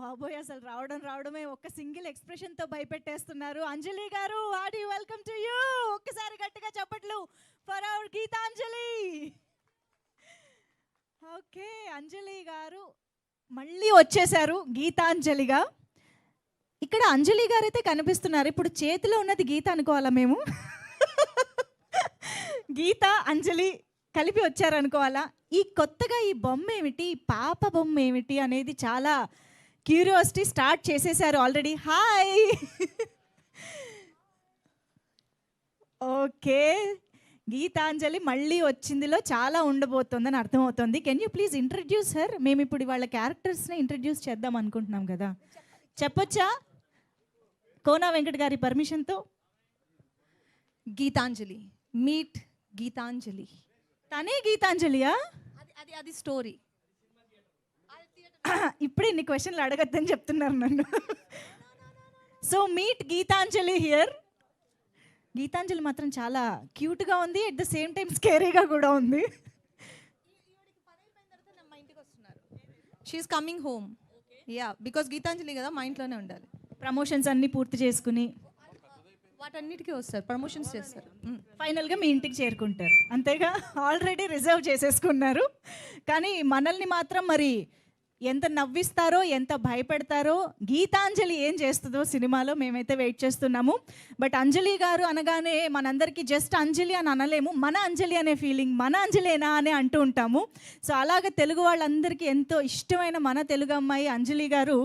బాబోయ్, అసలు రావడమే ఒక సింగిల్ ఎక్స్ప్రెషన్ తో భయపెట్టేస్తున్నారు. అంజలి గారు, హార్టీ వెల్కమ్ టు యూ. ఒక్కసారి గట్టిగా చప్పట్లు ఫర్ అవర్ గీతాంజలి. ఓకే, అంజలి గారు మళ్ళీ వచ్చేసారు గీతాంజలిగా. ఇక్కడ అంజలి గారు అయితే కనిపిస్తున్నారు. ఇప్పుడు చేతిలో ఉన్నది గీత అనుకోవాలా మేము? గీత అంజలి కలిపి వచ్చారనుకోవాలా? ఈ కొత్తగా ఈ బొమ్మ ఏమిటి, పాప బొమ్మ ఏమిటి అనేది చాలా క్యూరియాసిటీ స్టార్ట్ చేసేసారు ఆల్రెడీ. హాయ్. ఓకే, గీతాంజలి మళ్ళీ వచ్చిందిలో చాలా ఉండబోతోందని అర్థమవుతుంది. Can you please introduce her? మేము ఇప్పుడు వాళ్ళ క్యారెక్టర్స్ని ఇంట్రడ్యూస్ చేద్దాం అనుకుంటున్నాం కదా, చెప్పొచ్చా? కోనా వెంకట్ గారి పర్మిషన్తో. గీతాంజలి, మీట్ గీతాంజలి. తనే గీతాంజలియా? అది స్టోరీ. ఇప్పుడే ఇన్ని క్వశ్చన్లు అడగద్దని చెప్తున్నారు నన్ను. So meet Geethanjali here. Geethanjali మాత్రం చాలా క్యూట్గా ఉంది, అట్ ద సేమ్ టైం స్కేరీగా కూడా ఉంది. She's coming home. Yeah, because Geethanjali కదా, మా ఇంట్లోనే ఉండాలి. ప్రమోషన్స్ అన్నీ పూర్తి చేసుకుని వాటన్నిటికీ వస్తారు, ప్రమోషన్స్ చేస్తారు, ఫైనల్గా మీ ఇంటికి చేరుకుంటారు. అంతేగా, ఆల్రెడీ రిజర్వ్ చేసేసుకున్నారు. కానీ మనల్ని మాత్రం మరి ఎంత నవ్విస్తారో, ఎంత భయపెడతారో, గీతాంజలి ఏం చేస్తుందో సినిమాలో మేమైతే వెయిట్ చేస్తున్నాము. బట్ అంజలి గారు అనగానే మనందరికీ జస్ట్ అంజలి అని అనలేము, మన అంజలి అనే ఫీలింగ్, మన అంజలేనా అని అంటూ ఉంటాము. సో అలాగే తెలుగు వాళ్ళందరికీ ఎంతో ఇష్టమైన మన తెలుగు అమ్మాయి అంజలి గారు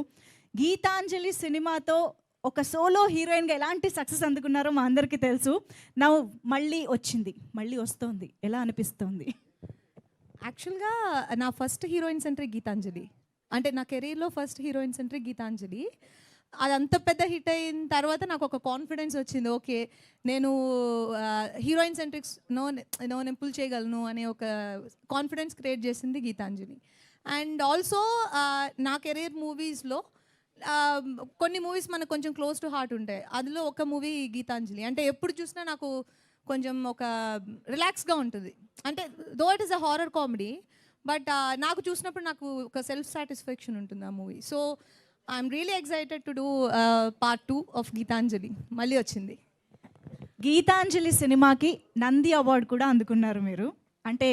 గీతాంజలి సినిమాతో ఒక సోలో హీరోయిన్గా ఎలాంటి సక్సెస్ అందుకున్నారో మా అందరికీ తెలుసు. నవ్వు మళ్ళీ వచ్చింది, మళ్ళీ వస్తుంది, ఎలా అనిపిస్తుంది? యాక్చువల్గా నా ఫస్ట్ హీరోయిన్ సెంట్రీ గీతాంజలి. అంటే నా కెరీర్లో ఫస్ట్ హీరోయిన్ సెంట్రీ గీతాంజలి. అది అంత పెద్ద హిట్ అయిన తర్వాత నాకు ఒక కాన్ఫిడెన్స్ వచ్చింది. ఓకే, నేను హీరోయిన్ సెంట్రిక్స్ నేను పుల్ చేయగలను అనే ఒక కాన్ఫిడెన్స్ క్రియేట్ చేసింది గీతాంజలి. అండ్ ఆల్సో నా కెరీర్ మూవీస్లో కొన్ని మూవీస్ మనకు కొంచెం క్లోజ్ టు హార్ట్ ఉంటాయి. అందులో ఒక మూవీ గీతాంజలి. అంటే ఎప్పుడు చూసినా నాకు కొంచెం ఒక రిలాక్స్గా ఉంటుంది. అంటే though it is a horror comedy, but నాకు చూసినప్పుడు నాకు ఒక సెల్ఫ్ సాటిస్ఫాక్షన్ ఉంటుంది ఆ movie. So I'm really excited to do part 2 of Geethanjali. మళ్ళీ వచ్చింది. గీతాంజలి సినిమాకి నంది అవార్డు కూడా అందుకున్నారు మీరు. అంటే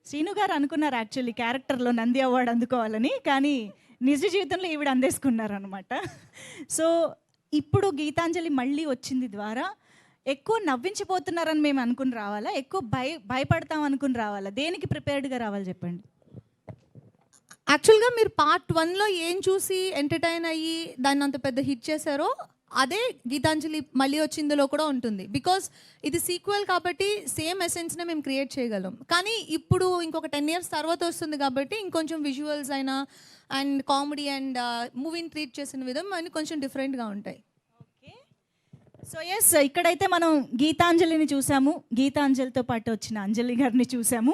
శ్రీను గారు అనుకున్నారు యాక్చువల్లీ క్యారెక్టర్లో నంది అవార్డు అందుకోవాలని, కానీ నిజ జీవితంలో ఈవిడ అందేసుకున్నారు అనమాట. సో ఇప్పుడు గీతాంజలి మళ్ళీ వచ్చింది ద్వారా ఎక్కువ నవ్వించిపోతున్నారని మేము అనుకుని రావాలా, ఎక్కువ భయపడతాం అనుకుని రావాలా, దేనికి ప్రిపేర్డ్గా రావాలి చెప్పండి? యాక్చువల్గా మీరు పార్ట్ 1లో ఏం చూసి ఎంటర్టైన్ అయ్యి దాన్ని అంత పెద్ద హిట్ చేశారో అదే గీతాంజలి మళ్ళీ వచ్చిందిలో కూడా ఉంటుంది. బికాస్ ఇది సీక్వెల్ కాబట్టి సేమ్ ఎసెన్స్నే మేము క్రియేట్ చేయగలం. కానీ ఇప్పుడు ఇంకొక 10 years తర్వాత వస్తుంది కాబట్టి ఇంకొంచెం విజువల్స్ అయినా అండ్ కామెడీ అండ్ మూవీని ట్రీట్ చేసిన విధం అన్నీ కొంచెం డిఫరెంట్గా ఉంటాయి. సో ఎస్, ఇక్కడైతే మనం గీతాంజలిని చూసాము, గీతాంజలితో పాటు వచ్చిన అంజలి గారిని చూసాము.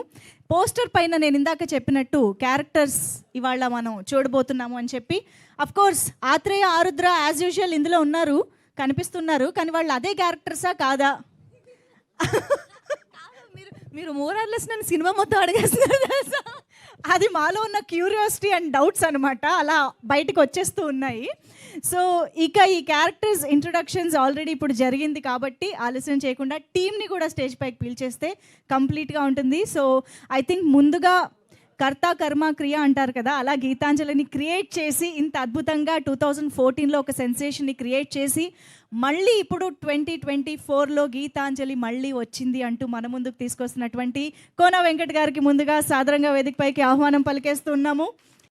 పోస్టర్ పైన నేను ఇందాక చెప్పినట్టు క్యారెక్టర్స్ ఇవాళ మనం చూడబోతున్నాము అని చెప్పి. Of course Athreya, Arudra as usual ఇందులో ఉన్నారు, కనిపిస్తున్నారు. కానీ వాళ్ళు అదే క్యారెక్టర్సా కాదా? మీరు మోరార్లెస్ నన్ను సినిమా మొత్తం అడిగేస్తున్నారు. అది మాలో ఉన్న క్యూరియాసిటీ అండ్ డౌట్స్ అనమాట, అలా బయటకు వచ్చేస్తూ ఉన్నాయి. సో ఇక ఈ క్యారెక్టర్స్ ఇంట్రొడక్షన్స్ ఆల్రెడీ ఇప్పుడు జరిగింది కాబట్టి ఆలస్యం చేయకుండా టీమ్ని కూడా స్టేజ్ పైకి పిలిచేస్తే కంప్లీట్గా ఉంటుంది. సో ఐ థింక్ ముందుగా కర్త కర్మ క్రియ అంటారు కదా, అలా గీతాంజలిని క్రియేట్ చేసి ఇంత అద్భుతంగా 2014లో ఒక సెన్సేషన్ని క్రియేట్ చేసి మళ్ళీ ఇప్పుడు 2024లో గీతాంజలి మళ్ళీ వచ్చింది అంటూ మన ముందుకు తీసుకొస్తున్నటువంటి కోన వెంకట్ గారికి ముందుగా సాదరంగా వేదికపైకి ఆహ్వానం పలికేస్తున్నాము.